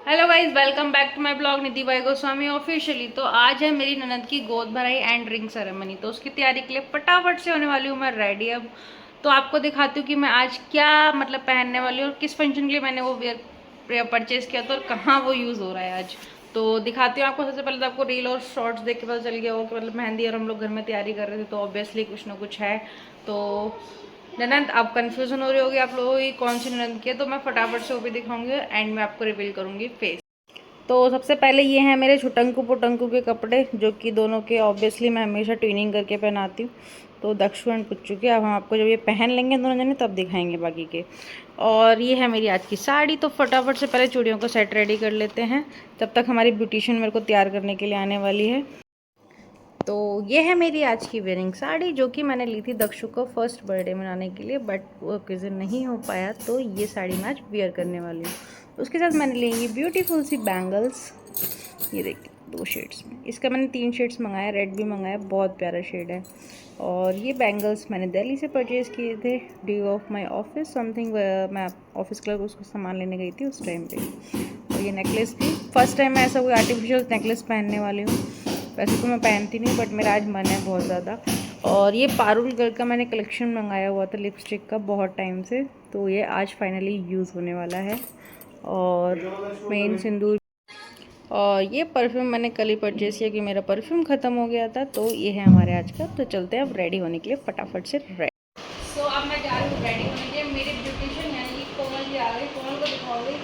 Hello guys, welcome back to my blog Nidhi by Goswami officially. तो आज है मेरी ननद की गोद भराई एंड रिंग सेरेमनी। तो उसकी तैयारी के लिए फटाफट से होने वाली हूँ मैं रेडी। अब तो आपको दिखाती हूँ कि मैं आज क्या मतलब पहनने वाली हूँ और किस फंक्शन के लिए मैंने वो वेयर परचेज किया था और कहाँ वो यूज़ हो रहा है आज। तो दिखाती हूँ आपको। सबसे पहले तो आपको रील और शॉर्ट्स देख के पता चल गया होगा कि मतलब मेहंदी और हम लोग घर में तैयारी कर रहे थे, तो ऑब्वियसली कुछ ना कुछ है। तो ननद अब कंफ्यूजन हो रही होगी आप लोगों की कौन सी ननद की है, तो मैं फटाफट से वो भी दिखाऊंगी एंड में आपको रिवील करूंगी फेस। तो सबसे पहले ये हैं मेरे छुटंकू पुटंकू के कपड़े, जो कि दोनों के ऑब्वियसली मैं हमेशा ट्विनिंग करके पहनाती हूँ। तो दक्षु एंड पुच्चू के अब हम आपको जब ये पहन लेंगे दोनों जने तब दिखाएंगे बाकी के। और ये है मेरी आज की साड़ी। तो फटाफट से पहले चूड़ियों को सेट रेडी कर लेते हैं, तब तक हमारी ब्यूटिशियन मेरे को तैयार करने के लिए आने वाली है। तो ये है मेरी आज की वेयरिंग साड़ी, जो कि मैंने ली थी दक्षु को फर्स्ट बर्थडे मनाने के लिए, बट वो ओकेजन नहीं हो पाया, तो ये साड़ी मैं आज वियर करने वाली हूँ। उसके साथ मैंने ली ये ब्यूटीफुल सी बैंगल्स। ये देखिए 2 शेड्स में, इसका मैंने 3 शेड्स मंगाया, रेड भी मंगाया, बहुत प्यारा शेड है। और ये बैंगल्स मैंने दिल्ली से परचेज़ किए थे due of my office something. मैं ऑफिस क्लर्क उसको सामान लेने गई थी उस टाइम पे। और ये नेकलेस भी फर्स्ट टाइम मैं ऐसा कोई आर्टिफिशियल नेकलेस पहनने वाली हूँ। वैसे तो मैं पहनती नहीं, बट मेरा आज मन है बहुत ज़्यादा। और ये पारुल गर्ल का मैंने कलेक्शन मंगाया हुआ था लिपस्टिक का बहुत टाइम से, तो ये आज फाइनली यूज़ होने वाला है। और मेन सिंदूर और ये परफ्यूम मैंने कल ही परचेज किया कि मेरा परफ्यूम ख़त्म हो गया था। तो ये है हमारे आज का। तो चलते हैं अब रेडी होने के लिए फटाफट से रेडी। सो अब मैं जा रही हूँ रेडी होने के लिए। मेरे ब्यूटिशियन यानी कि कोमल जी आ गई। कोमल को दिखाओगे,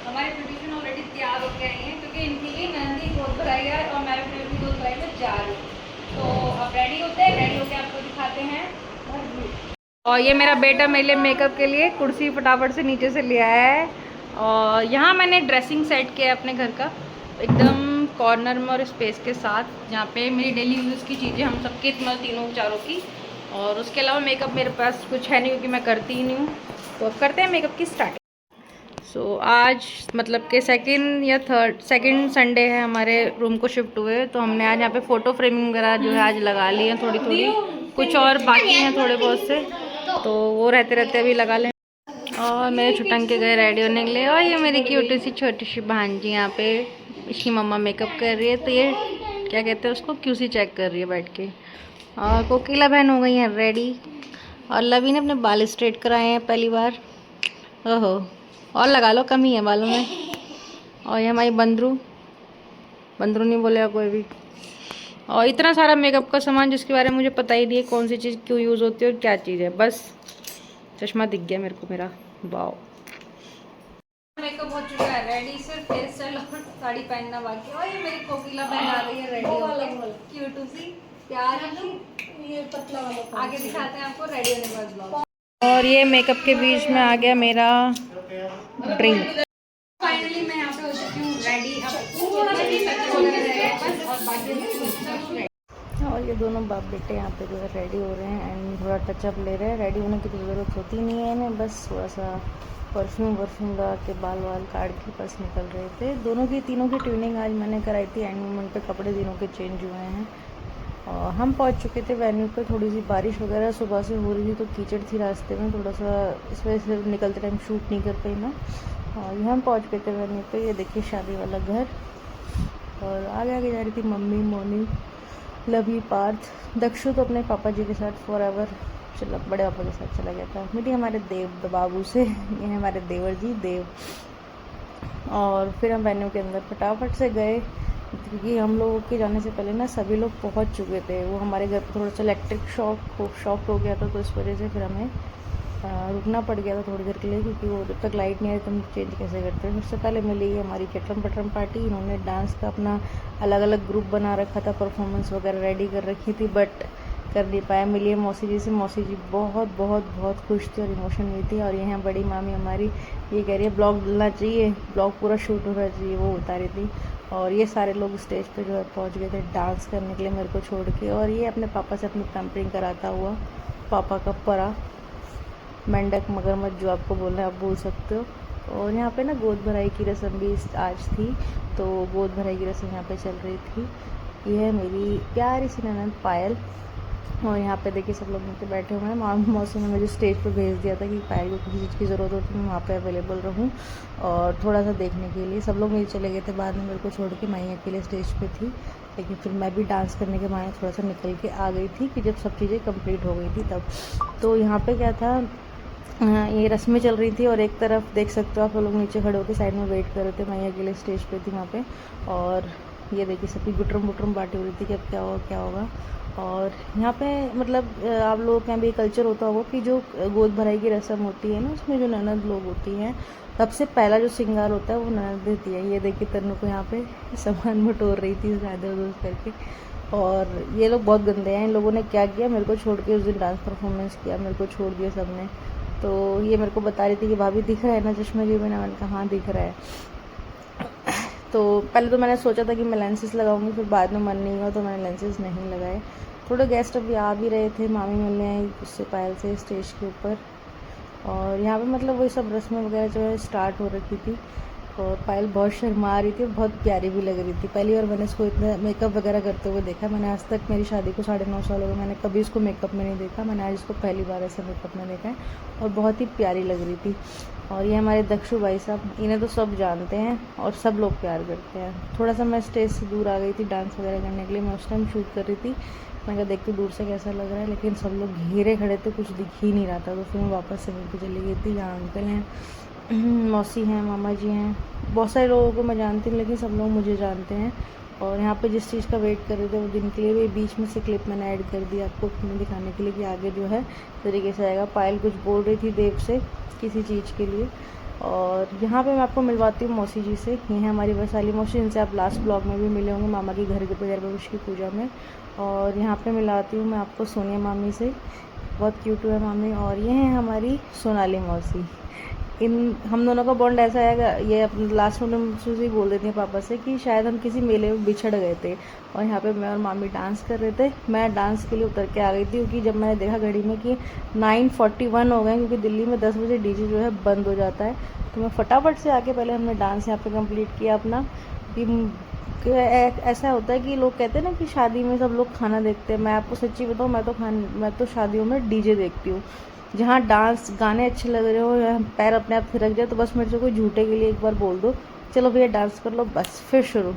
हमारे ब्यूटिशियन ऑलरेडी तैयार होकर आई हैं, क्योंकि इनके लिए मेहंदी गोद भराई है और मैं अपने भी गोद भराई में जा रही हूँ। तो अब रेडी होते हैं, रेडी होकर आपको दिखाते हैं। और ये मेरा बेटा मेरे लिए मेकअप के लिए कुर्सी फटाफट से नीचे से ले आया है। और यहाँ मैंने ड्रेसिंग सेट किया है अपने घर का, एकदम कॉर्नर में और स्पेस के साथ, जहाँ पे मेरी डेली यूज़ की चीज़ें हम सबके मतलब तीनों चारों की। और उसके अलावा मेकअप मेरे पास कुछ है नहीं, क्योंकि मैं करती ही नहीं हूँ। तो अब करते हैं मेकअप की स्टार्टिंग। सो आज मतलब कि सेकंड संडे है हमारे रूम को शिफ्ट हुए, तो हमने आज यहाँ पे फ़ोटो फ्रेमिंग वगैरह जो है आज लगा ली है थोड़ी थोड़ी, कुछ और बाकी हैं थोड़े बहुत से, तो वो रहते रहते अभी लगा लें। और मेरे छुटंग के गए रेडी होने के लिए। और ये मेरी क्यूटी सी छोटी सी भांजी यहाँ पे इसकी मम्मा मेकअप कर रही है, तो ये क्या कहते हैं उसको, क्यूसी चेक कर रही है बैठ के। और कोकिला बहन हो गई है रेडी। और लवी ने अपने बाल स्ट्रेट कराए हैं पहली बार। ओहो, और लगा लो, कमी है बालों में। और ये हमारी बंदरू, बंदरू नहीं बोलेगा कोई भी। और इतना सारा मेकअप का सामान जिसके बारे में मुझे पता ही नहीं है कौन सी चीज़ क्यों यूज़ होती है और क्या चीज़ है। बस चश्मा दिख गया मेरे को मेरा। वाओ, मेकअप हो चुका है रेडी, सिर्फ हेयर स्टाइल और साड़ी पहनना बाकी। और ये मेरी कोकिला बहन आ गई है रेडी होकर, क्यूट सी प्यार की। ये पतला वाला आगे दिखाते हैं आपको रेडी होने के बाद ब्लॉग। और ये मेकअप के बीच में आ गया मेरा ड्रिंक। फाइनली मैं यहाँ पे हो चुकी हूँ रेडी। और ये दोनों बाप बेटे यहाँ पे जो है रेडी हो रहे हैं एंड थोड़ा टचअप ले रहे हैं। रेडी होने की तो ज़रूरत होती नहीं है इन्हें, बस थोड़ा सा परफ्यूम वर्फ्यूम लगा के बाल वाल काट के बस निकल रहे थे। दोनों की तीनों की ट्यूनिंग आज मैंने कराई थी। एंड मोमेंट पे कपड़े तीनों के चेंज हुए हैं। और हम पहुंच चुके थे वेन्यू पे। थोड़ी सी बारिश वगैरह सुबह से हो रही थी, तो कीचड़ थी रास्ते में थोड़ा सा, इस वजह से निकलते टाइम शूट नहीं कर पाई मैं। और यहाँ हम पहुँच गए थे वेन्यू पे। ये देखिए शादी वाला घर। और आगे आगे जा रही थी मम्मी, मोनी, लवी, पार्थ। दक्षु तो अपने पापा जी के साथ फॉर एवर चला, बड़े पापा के साथ चला गया था। मिली हमारे देव बाबू से। ये है हमारे देवर जी देव। और फिर हम वेन्यू के अंदर फटाफट से गए, क्योंकि हम लोगों के जाने से पहले ना सभी लोग पहुंच चुके थे। वो हमारे घर पर थोड़ा सा इलेक्ट्रिक शॉक हो गया था, तो इस वजह से फिर हमें रुकना पड़ गया था थोड़ी देर के लिए, क्योंकि वो जब तक लाइट नहीं आई तो हम चेंज कैसे करते हैं। सबसे पहले मिली हमारी केटरम पटरम पार्टी। इन्होंने डांस का अपना अलग अलग ग्रुप बना रखा था, परफॉर्मेंस वगैरह रेडी कर रखी थी, बट कर नहीं पाया। मिली है मौसी जी से। मौसी जी बहुत बहुत बहुत खुश थी और इमोशन हुई थी। और यहाँ बड़ी मामी हमारी ये कह रही है ब्लॉग डलना चाहिए, ब्लॉग पूरा शूट होना चाहिए, वो बता रही थी। और ये सारे लोग स्टेज पे जो है पहुँच गए थे डांस करने के लिए मेरे को छोड़ के। और ये अपने पापा से अपनी पैम्परिंग कराता हुआ पापा का परा मेंढक मगरमच्छ जो आपको बोलना है आप बोल सकते हो। और यहाँ पे ना गोद भराई की रस्म भी आज थी, तो गोद भराई की रस्म यहाँ पे चल रही थी। ये है मेरी प्यारी सी ननद पायल। और यहाँ पे देखिए सब लोग नीचे बैठे हुए हैं। मामी मौसी ने मुझे स्टेज पे भेज दिया था कि पायल को किसी चीज़ की ज़रूरत हो तो मैं वहाँ पे अवेलेबल रहूँ और थोड़ा सा देखने के लिए। सब लोग मेरे चले गए थे, बाद में मेरे को छोड़ के मैं ही अकेले स्टेज पे थी। लेकिन फिर मैं भी डांस करने के मारे थोड़ा सा निकल के आ गई थी कि जब सब चीज़ें कंप्लीट हो गई थी तब। तो यहाँ पे क्या था, ये रस्में चल रही थी और एक तरफ देख सकते हो आप लोग नीचे खड़े होकर साइड में वेट कर रहे थे। मैं ही अकेले स्टेज पे थी वहाँ पे। और ये देखिए सबकी गुटरम गुटरम बाटी हो रही थी कि अब क्या होगा क्या होगा। और यहाँ पे मतलब आप लोगों के यहाँ भी कल्चर होता होगा कि जो गोद भराई की रस्म होती है ना, उसमें जो ननद लोग होती हैं सबसे पहला जो श्रृंगार होता है वो ननद देती है। ये देखिए तन्नू को यहाँ पे सामान बटोर रही थी इधर उधर करके। और ये लोग बहुत गंदे हैं, इन लोगों ने क्या किया, मेरे को छोड़ के उस दिन डांस परफॉर्मेंस किया, मेरे को छोड़ दिया सबने। तो ये मेरे को बता रही थी कि भाभी दिख रहा है ना चश्मे की बिना, मैंने कहा हाँ दिख रहा है। तो पहले तो मैंने सोचा था कि मैं लेंसेज लगाऊंगी, फिर बाद में मन नहीं हुआ तो मैंने लेंसेज नहीं लगाए। थोड़े गेस्ट अभी आ भी रहे थे, मामी मिलने आई उससे पायल से स्टेज के ऊपर। और यहाँ पे मतलब वही सब रस्में वगैरह जो है स्टार्ट हो रखी थी। और पायल बहुत शर्मा रही थी और बहुत प्यारी भी लग रही थी। पहली बार मैंने इसको इतना मेकअप वगैरह करते हुए देखा। मैंने आज तक, मेरी शादी को 9.5 साल हो गए, मैंने कभी इसको मेकअप में नहीं देखा। मैंने आज इसको पहली बार ऐसे मेकअप में देखा है और बहुत ही प्यारी लग रही थी। और ये हमारे दक्षु भाई साहब, इन्हें तो सब जानते हैं और सब लोग प्यार करते हैं। थोड़ा सा मैं स्टेज से दूर आ गई थी डांस वगैरह करने के लिए, मैं उस टाइम शूट कर रही थी। मैं कहा देखती दूर से कैसा लग रहा है, लेकिन सब लोग घेरे खड़े थे, कुछ दिख ही नहीं रहा था। तो फिर मैं वापस से मिल चली गई थी। यहाँ अंकल हैं, मौसी हैं, मामा जी हैं, बहुत सारे लोगों को मैं जानती हूँ लेकिन सब लोग मुझे जानते हैं। और यहाँ पे जिस चीज़ का वेट कर रहे थे वो दिन के लिए भी बीच में से क्लिप मैंने ऐड कर दी आपको दिखाने के लिए कि आगे जो है तरीके से आएगा। पायल कुछ बोल रही थी देव से किसी चीज़ के लिए। और यहाँ पे मैं आपको मिलवाती हूँ मौसी जी से। ये है हमारी वैशाली मौसी, जिनसे आप लास्ट ब्लॉग में भी मिले होंगे मामा के घर के बगैर भविष्य की पूजा में। और यहाँ पे मिलाती हूँ मैं आपको सोनिया मामी से, बहुत क्यूट है मामी। और ये है हमारी सोनाली मौसी। इन हम दोनों का बॉन्ड ऐसा है, ये अपने लास्ट में सूजी बोल देती है पापा से कि शायद हम किसी मेले में बिछड़ गए थे। और यहाँ पे मैं और मामी डांस कर रहे थे। मैं डांस के लिए उतर के आ गई थी क्योंकि जब मैंने देखा घड़ी में कि 9:41 हो गए, क्योंकि दिल्ली में 10 बजे डीजे जो है बंद हो जाता है। तो मैं फटाफट से आके पहले हमने डांस यहाँ पे कंप्लीट किया अपना। कि ऐसा होता है कि लोग कहते हैं ना कि शादी में सब लोग खाना देखते हैं। मैं आपको सच्ची बताऊँ, मैं तो शादियों में डीजे देखती हूँ। जहाँ डांस गाने अच्छे लग रहे हो या पैर अपने आप थिरक जाए तो बस मेरे से कोई झूठे के लिए एक बार बोल दो चलो भैया डांस कर लो, बस फिर शुरू।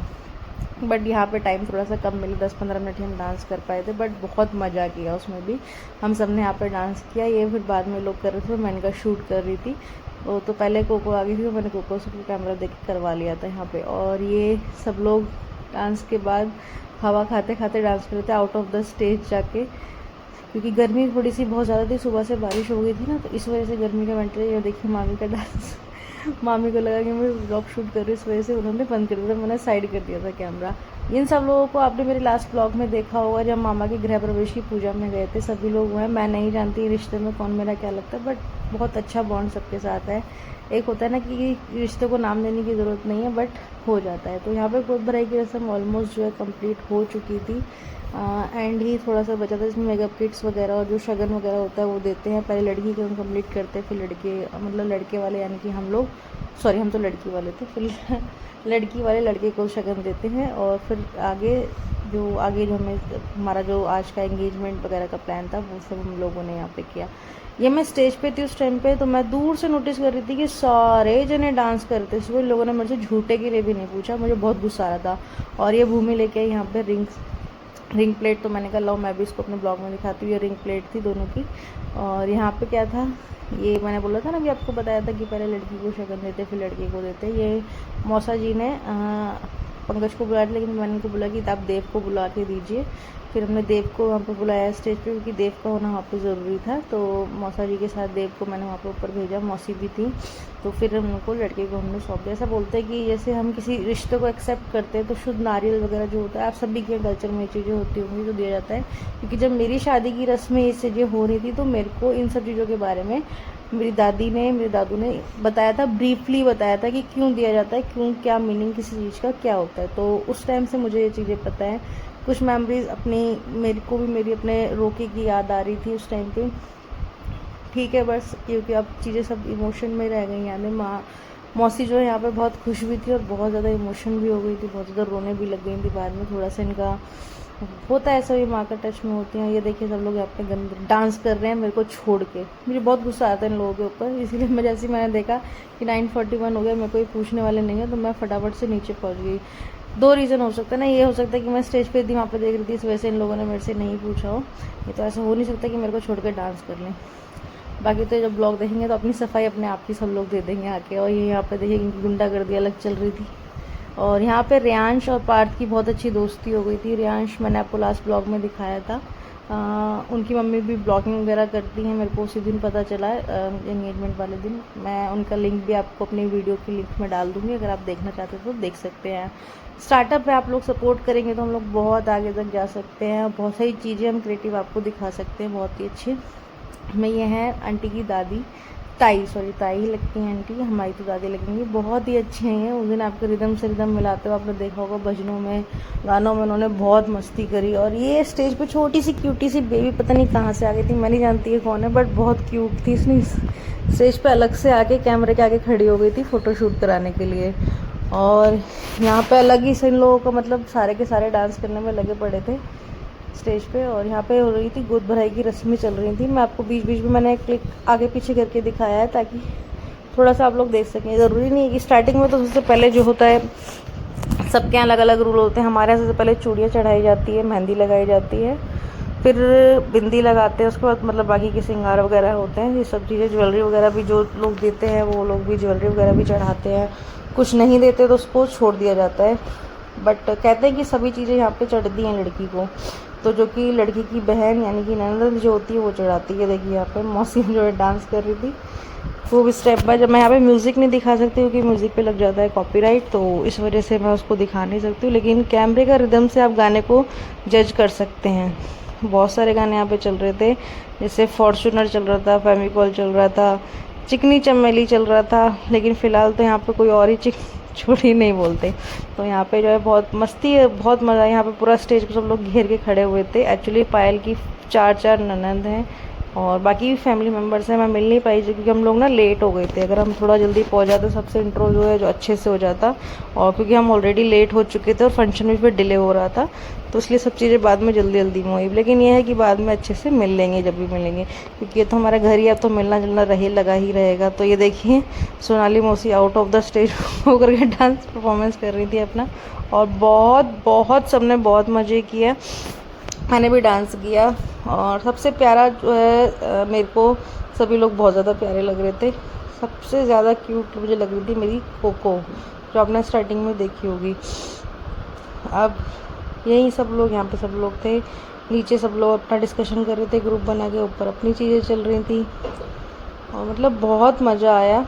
बट यहाँ पे टाइम थोड़ा सा कम मिला, 10-15 मिनट ही हम डांस कर पाए थे, बट बहुत मज़ा किया उसमें भी। हम सब ने यहाँ पे डांस किया। ये फिर बाद में लोग कर रहे थे, मैं इनका शूट कर रही थी। वो तो पहले कोको आ गई थी तो मैंने कोको से कैमरा देख के करवा लिया था यहाँ पे। और ये सब लोग डांस के बाद हवा खाते खाते डांस कर रहे थे आउट ऑफ द स्टेज जाके, क्योंकि गर्मी थोड़ी सी बहुत ज़्यादा थी, सुबह से बारिश हो गई थी ना, तो इस वजह से गर्मी का वेंटर। ये देखिए मामी का डांस मामी को लगा कि मैं ब्लॉग शूट कर रही हूँ, इस वजह से उन्होंने बंद कर दिया था, मैंने साइड कर दिया था कैमरा। इन सब लोगों को आपने मेरे लास्ट ब्लॉग में देखा होगा जब मामा के गृह प्रवेश की पूजा में गए थे। सभी लोग हैं, मैं नहीं जानती रिश्ते में कौन मेरा क्या लगता है, बट बहुत अच्छा बॉन्ड सबके साथ है। एक होता है ना कि रिश्ते को नाम देने की ज़रूरत नहीं है, बट हो जाता है। तो यहाँ पे गोद भराई की रस्म ऑलमोस्ट जो है कंप्लीट हो चुकी थी। एंड ही थोड़ा सा बचा था, इसमें मेकअप किट्स वगैरह और जो शगन वगैरह होता है वो देते हैं। पहले लड़की के हम कंप्लीट करते हैं, फिर लड़के मतलब लड़के वाले यानी कि हम लोग, सॉरी हम तो लड़की वाले थे, फिर लड़की वाले लड़के को शगन देते हैं। और फिर आगे जो हमें हमारा जो आज का एंगेजमेंट वगैरह का प्लान था वो सब हम लोगों ने यहाँ पे किया। ये मैं स्टेज पे थी उस टाइम पे, तो मैं दूर से नोटिस कर रही थी कि सारे जने डांस करते थे। लोगों ने मेरे से झूठे के लिए भी नहीं पूछा, मुझे बहुत गुस्सा आ रहा था। और ये भूमि लेके आई यहाँ पे रिंग प्लेट, तो मैंने कहा लो मैं भी इसको अपने ब्लॉग में दिखाती हूँ। ये रिंग प्लेट थी दोनों की। और यहाँ पे क्या था, ये मैंने बोला था ना कि आपको बताया था कि पहले लड़की को शगन देते फिर लड़के को देते। ये मौसा जी ने पंकज को बुलाया, लेकिन मैंने उनको बोला कि आप देव को बुला के दीजिए। फिर हमने देव को वहाँ पे बुलाया स्टेज पे, क्योंकि देव का होना वहाँ पे ज़रूरी था। तो मौसा जी के साथ देव को मैंने वहाँ पे ऊपर भेजा, मौसी भी थी। तो फिर हम लोग को लड़के को हमने सौंप दिया। ऐसा बोलते हैं कि जैसे हम किसी रिश्ते को एक्सेप्ट करते हैं तो शुद्ध नारियल वगैरह जो होता है, आप सभी के कल्चर में ये चीज़ें होती होंगी, तो दिया जाता है। क्योंकि जब मेरी शादी की रस्में ये चीज़ें हो रही थी तो मेरे को इन सब चीज़ों के बारे में मेरी दादू ने बताया था, ब्रीफली बताया था कि क्यों दिया जाता है, क्यों, क्या मीनिंग किसी चीज़ का क्या होता है। तो उस टाइम से मुझे ये चीज़ें पता है। कुछ मेमोरीज अपनी, मेरे को भी मेरी अपने रोके की याद आ रही थी उस टाइम पे। ठीक है बस, क्योंकि अब चीज़ें सब इमोशन में रह गई, यानी मौसी जो है यहाँ पे बहुत खुश भी थी और बहुत ज़्यादा इमोशन भी हो गई थी, बहुत ज़्यादा रोने भी लग गई थी बाद में। थोड़ा सा इनका होता है, सभी माँ का टच में होती हैं। ये देखिए सब लोग यहाँ पे गंदे डांस कर रहे हैं मेरे को छोड़ के। मुझे बहुत गुस्सा आता है इन लोगों के ऊपर, इसीलिए मैं जैसे मैंने देखा कि 9:41 हो गया, मेरे को ये पूछने वाले नहीं है, तो मैं फटाफट से नीचे पहुँच गई। 2 रीज़न हो सकता है ना, ये हो सकता है कि मैं स्टेज पे थी, वहाँ पे देख रही थी, इस वजह से इन लोगों ने मेरे से नहीं पूछा हो। ये तो ऐसा हो नहीं सकता कि मेरे को छोड़ कर डांस कर लें। बाकी तो जब ब्लॉग देखेंगे तो अपनी सफाई अपने आप ही सब लोग दे देंगे आके। और ये यहाँ पे देखिए इनकी गुंडागर्दी अलग चल रही थी। और यहाँ पे रियांश और पार्थ की बहुत अच्छी दोस्ती हो गई थी। रियांश मैंने आपको लास्ट ब्लॉग में दिखाया था, उनकी मम्मी भी ब्लॉगिंग वगैरह करती हैं, मेरे को उसी दिन पता चला एंगेजमेंट वाले दिन। मैं उनका लिंक भी आपको अपनी वीडियो की लिंक में डाल दूँगी, अगर आप देखना चाहते हो तो देख सकते हैं। स्टार्टअप है, आप लोग सपोर्ट करेंगे तो हम लोग बहुत आगे तक जा सकते हैं। बहुत सारी चीज़ें हम क्रिएटिव आपको दिखा सकते हैं, बहुत ही अच्छी। मैं ये है आंटी की दादी, ताई लगती हैं आंटी, हमारी तो दादी लगेंगी। बहुत ही अच्छे हैं ये। उस दिन आपको रिदम से रिदम मिलाते हुए आपने देखा होगा, भजनों में गानों में उन्होंने बहुत मस्ती करी। और ये स्टेज पे छोटी सी क्यूटी सी बेबी पता नहीं कहाँ से आ गई थी, मैं नहीं जानती है कौन है, बट बहुत क्यूट थी। इसने स्टेज पे अलग से आके कैमरे के आगे खड़ी हो गई थी फ़ोटो शूट कराने के लिए। और यहाँ पे अलग ही से इन लोगों को मतलब सारे के सारे डांस करने में लगे पड़े थे स्टेज पे। और यहाँ पे हो रही थी गोद भराई की रस्में चल रही थी। मैं आपको बीच बीच में मैंने क्लिक आगे पीछे करके दिखाया है ताकि थोड़ा सा आप लोग देख सकें। ज़रूरी नहीं है कि स्टार्टिंग में तो सबसे पहले जो होता है, सबके यहाँ अलग अलग रूल होते हैं। हमारे यहाँ सबसे पहले चूड़ियाँ चढ़ाई जाती है, मेहंदी लगाई जाती है, फिर बिंदी लगाते हैं, उसके बाद मतलब बाकी के श्रृंगार वगैरह होते हैं, ये सब चीज़ें। ज्वेलरी वगैरह भी जो लोग देते हैं वो लोग भी ज्वेलरी वगैरह भी चढ़ाते हैं। कुछ नहीं देते तो उसको छोड़ दिया जाता है, बट कहते हैं कि सभी चीज़ें यहाँ पे चढ़ती हैं लड़की को। तो जो कि लड़की की बहन यानी कि ननद जो होती है वो चढ़ाती है। देखिए यहाँ पे मौसी जो है डांस कर रही थी, वो भी स्टेप बाय। जब मैं यहाँ पे म्यूज़िक नहीं दिखा सकती क्योंकि म्यूज़िक पे लग जाता है कॉपीराइट, तो इस वजह से मैं उसको दिखा नहीं सकती हूँ, लेकिन कैमरे का रिदम से आप गाने को जज कर सकते हैं। बहुत सारे गाने यहाँ पे चल रहे थे, जैसे फॉर्चूनर चल रहा था, फेविकॉल चल रहा था, चिकनी चमेली चल रहा था, लेकिन फ़िलहाल तो यहाँ पे कोई और ही छोटी नहीं बोलते। तो यहाँ पे जो है बहुत मस्ती है, बहुत मज़ा है। यहाँ पे पूरा स्टेज पे सब लोग घेर के खड़े हुए थे। एक्चुअली पायल की 4 ननद हैं और बाकी फैमिली मेम्बर्स हैं। मैं मिल नहीं पाई क्योंकि हम लोग ना लेट हो गए थे। अगर हम थोड़ा जल्दी पहुँच जाते सबसे इंट्रो जो है जो अच्छे से हो जाता, और क्योंकि हम ऑलरेडी लेट हो चुके थे और फंक्शन भी फिर डिले हो रहा था, तो इसलिए सब चीज़ें बाद में जल्दी जल्दी में हुई। लेकिन ये है कि बाद में अच्छे से मिल लेंगे जब भी मिलेंगे, क्योंकि ये तो हमारा घर ही है, अब तो मिलना जुलना लगा ही रहेगा। तो ये देखिए सोनाली मौसी आउट ऑफ द स्टेज होकर के डांस परफॉर्मेंस कर रही थी अपना, और बहुत बहुत सबने बहुत मज़े किया, मैंने भी डांस किया। और सबसे प्यारा जो है मेरे को सभी लोग बहुत ज़्यादा प्यारे लग रहे थे। सबसे ज़्यादा क्यूट मुझे लग रही थी मेरी कोको, जो आपने स्टार्टिंग में देखी होगी। अब यही सब लोग यहाँ पे सब लोग थे, नीचे सब लोग अपना डिस्कशन कर रहे थे ग्रुप बना के, ऊपर अपनी चीज़ें चल रही थी और मतलब बहुत मज़ा आया।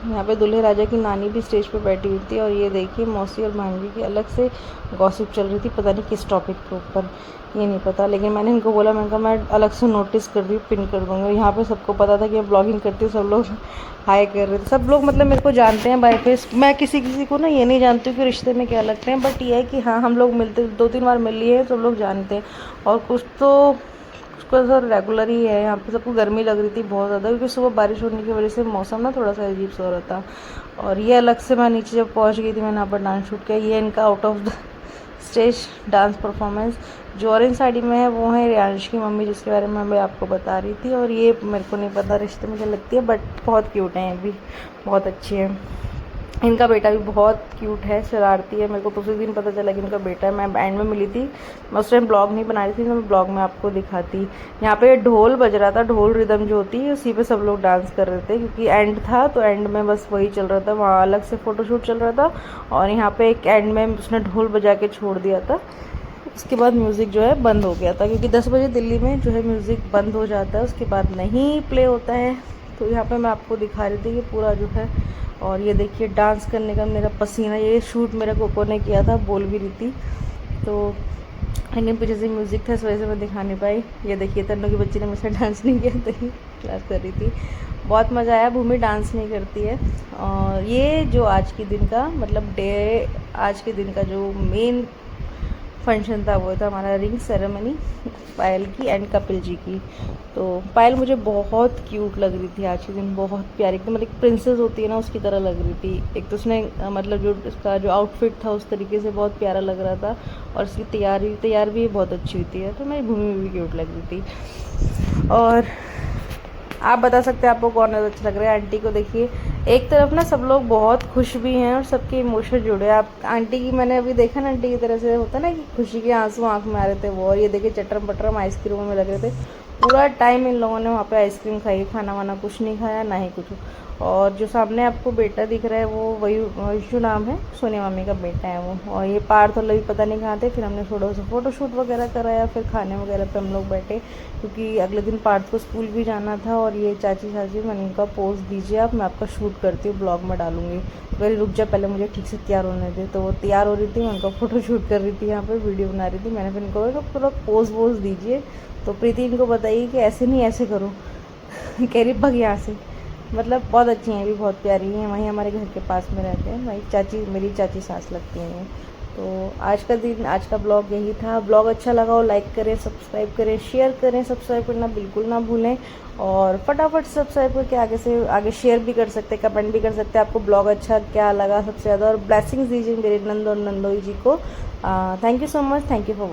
यहाँ पे दूल्हे राजा की नानी भी स्टेज पे बैठी हुई थी। और ये देखिए मौसी और भांजी की अलग से गॉसिप चल रही थी, पता नहीं किस टॉपिक के ऊपर, ये नहीं पता। लेकिन मैंने इनको बोला, मैंने कहा मैं अलग से नोटिस कर रही हूँ, पिन कर दूँगा। यहाँ पे सबको पता था कि मैं ब्लॉगिंग करती हूँ, सब लोग हाई कर रहे थे। सब लोग मतलब मेरे को जानते हैं बाय फेस। मैं किसी किसी को ना ये नहीं जानती हूँ कि रिश्ते में क्या लगते हैं, बट ये है कि हाँ हम लोग मिलते 2-3 बार मिल लिए हैं, सब लोग जानते हैं। और कुछ तो उसका सर रेगुलर ही है। यहाँ पे सबको गर्मी लग रही थी बहुत ज़्यादा, क्योंकि सुबह बारिश होने की वजह से मौसम ना थोड़ा सा अजीब सा हो रहा था। और ये अलग से मैं नीचे जब पहुँच गई थी, मैंने यहाँ पर डांस शूट किया। ये इनका out of the stage dance performance. जो ऑरेंज साड़ी में है वो है रियांश की मम्मी, जिसके बारे में मैं आपको बता रही थी। और ये मेरे को नहीं पता रिश्ते में क्या लगती है, बट बहुत क्यूट है, ये भी बहुत अच्छी है। इनका बेटा भी बहुत क्यूट है, शरारती है। मेरे को तो उसी दिन पता चला कि इनका बेटा है। मैं एंड में मिली थी, मैं उस टाइम ब्लॉग नहीं बना रही थी, तो मैं ब्लॉग में आपको दिखाती। यहाँ पे ढोल बज रहा था, ढोल रिदम जो होती है उसी पे सब लोग डांस कर रहे थे, क्योंकि एंड था तो एंड में बस वही चल रहा था। वहाँ अलग से फ़ोटोशूट चल रहा था और यहाँ पे एक एंड में उसने ढोल बजा के छोड़ दिया था। उसके बाद म्यूज़िक जो है बंद हो गया था, क्योंकि 10 बजे दिल्ली में जो है म्यूज़िक बंद हो जाता है, उसके बाद नहीं प्ले होता है। तो यहाँ पे मैं आपको दिखा रही थी कि पूरा जो है। और ये देखिए डांस करने का मेरा पसीना, ये शूट मेरा कोको ने किया था, बोल भी रही थी तो, लेकिन पीछे से म्यूज़िक था इस वजह से मैं दिखा नहीं पाई। ये देखिए तन्नू की बच्ची ने मुझसे डांस नहीं किया, तो ही क्लास कर रही थी। बहुत मज़ा आया। भूमि डांस नहीं करती है। और ये जो आज के दिन का मतलब आज के दिन का जो मेन फंक्शन था वो था हमारा रिंग सेरेमनी पायल की एंड कपिल जी की। तो पायल मुझे बहुत क्यूट लग रही थी आज के दिन, बहुत प्यारी, एकदम मतलब एक प्रिंसेस होती है ना उसकी तरह लग रही थी। एक तो उसने मतलब जो उसका जो आउटफिट था उस तरीके से बहुत प्यारा लग रहा था, और उसकी तैयार भी बहुत अच्छी हुई थी। तो मेरी भूमि भी क्यूट लग रही थी। और आप बता सकते हैं आपको कौन अच्छा लग रहा है। आंटी को देखिए, एक तरफ ना सब लोग बहुत खुश भी हैं और सबके इमोशन जुड़े हैं। आप आंटी की मैंने अभी देखा ना, आंटी की तरह से होता ना कि खुशी के आंसू आंख में आ रहे थे वो, और ये देखिए चटरम पटरम आइसक्रीमों में लग रहे थे। पूरा टाइम इन लोगों ने वहाँ पे आइसक्रीम खाई, खाना वाना कुछ नहीं खाया, ना ही कुछ। और जो सामने आपको बेटा दिख रहा है वो वही वैशु नाम है, सोनिया मामी का बेटा है वो। और ये पार्थ और लवी पता नहीं कहाँ थे। फिर हमने थोड़ा सा फ़ोटोशूट वगैरह कराया, फिर खाने वगैरह पे हम लोग बैठे, क्योंकि अगले दिन पार्थ को स्कूल भी जाना था। और ये चाची मैंने उनका पोज दीजिए आप, मैं आपका शूट करती हूँ, ब्लॉग में डालूंगी। मेरी रुक जा, पहले मुझे ठीक से तैयार होने दे। तो वो तैयार हो रही थी, मैं उनका फ़ोटो शूट कर रही थी, यहाँ पे वीडियो बना रही थी। मैंने फिर इनको कहा पूरा पोज वोज दीजिए। तो प्रीति इनको बताइए कि ऐसे नहीं ऐसे करो कह रही भग यहाँ से। मतलब बहुत अच्छी हैं, भी बहुत प्यारी हैं, वहीं हमारे घर के पास में रहते हैं, वही चाची, मेरी चाची सास लगती हैं। तो आज का दिन, आज का ब्लॉग यही था। ब्लॉग अच्छा लगा हो लाइक करें, सब्सक्राइब करें, शेयर करें। सब्सक्राइब करना बिल्कुल ना भूलें, और फटाफट सब्सक्राइब करके आगे से आगे शेयर भी कर सकते हैं, कमेंट भी कर सकते हैं आपको ब्लॉग अच्छा क्या लगा सबसे ज़्यादा। और ब्लेसिंग्स दीजिए मेरे नंद और नंदोई जी को। Thank you so much, thank you for